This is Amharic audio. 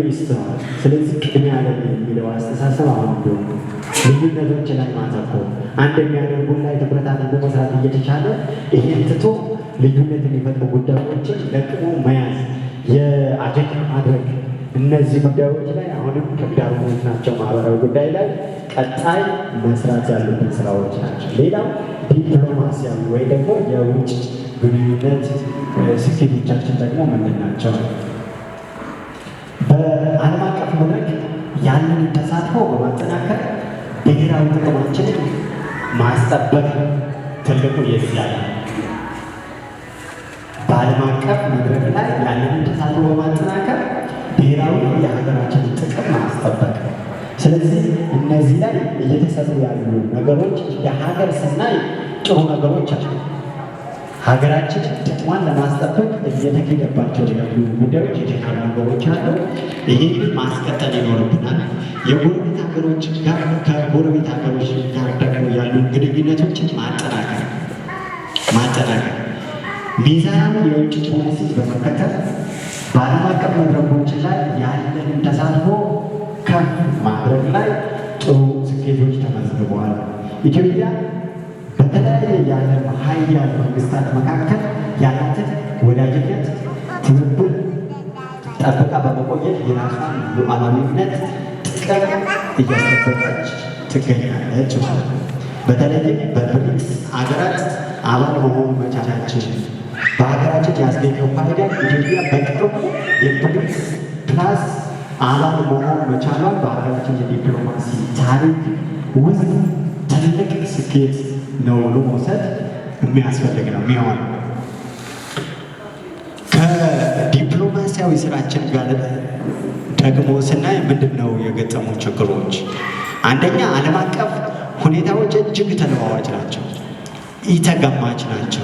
ይስተዋል። ስለዚህ ቅድሚያ ያለን የሚለው አስተሳሰብ አሁን ቢሆን ልዩነቶች ላይ ማተኮር አንድ የሚያደርጉን ላይ ትኩረት አድርጎ መስራት እየተቻለ ይህን ትቶ ልዩነት የሚፈጥሩ ጉዳዮችን ለቅሞ መያዝ የአጀንዳ ማድረግ እነዚህ ጉዳዮች ላይ አሁንም ተግዳሮቶች ናቸው። ማህበራዊ ጉዳይ ላይ ቀጣይ መስራት ያሉብን ስራዎች ናቸው። ሌላው ዲፕሎማሲያዊ ወይ ደግሞ የውጭ ግንኙነት ስኬቶቻችን ደግሞ ምንድን ናቸው? በዓለም አቀፍ መድረክ ያንን ተሳትፎ በማጠናከር ብሔራዊ ጥቅማችንን ማስጠበቅ ትልቁ የዚያ በዓለም አቀፍ መድረክ ላይ ያንን ተሳትፎ በማጠናከር ብሔራዊ የሀገራችንን ጥቅም ማስጠበቅ። ስለዚህ እነዚህ ላይ እየተሰሩ ያሉ ነገሮች የሀገር ስናይ ጥሩ ነገሮች አሉ። ሀገራችን ጥቅሟን ለማስጠበቅ እየተሄደባቸው ያሉ ጉዳዮች የተሻሉ ነገሮች አሉ። ይህን ማስቀጠል ይኖርብናል። የጎረቤት ሀገሮች ጋር ከጎረቤት ሀገሮች ጋር ደግሞ ያሉ ግንኙነቶችን ማጠናከር ሚዛናዊ የውጭ ፖሊሲ በመከተል በዓለም አቀፍ መድረኮች ላይ ያለንን ተሳትፎ ከፍ ማድረግ ላይ ጥሩ ስኬቶች ተመዝግበዋል። ኢትዮጵያ በተለያየ የዓለም ሀያል መንግስታት መካከል ያላትን ወዳጅነት፣ ትብብር ጠብቃ በመቆየት የራሷን ሉዓላዊነት ጥቅም እያስጠበቀች ትገኛለች ማለት ነው። በተለይም በብሪክስ ሀገራት አባል መሆን መቻላችን በሀገራችን ያስገኘው ፋይዳ ኢትዮጵያ በቅርቡ የብሪክስ ፕላስ አባል መሆን መቻሏን በሀገራችን የዲፕሎማሲ ታሪክ ውስጥ ትልቅ ስኬት ነው ብሎ መውሰድ የሚያስፈልግ ነው የሚሆን። ከዲፕሎማሲያዊ ስራችን ጋር ደግሞ ስናይ ምንድን ነው የገጠሙ ችግሮች? አንደኛ ዓለም አቀፍ ሁኔታዎች እጅግ ተለዋዋጭ ናቸው፣ ኢተገማች ናቸው።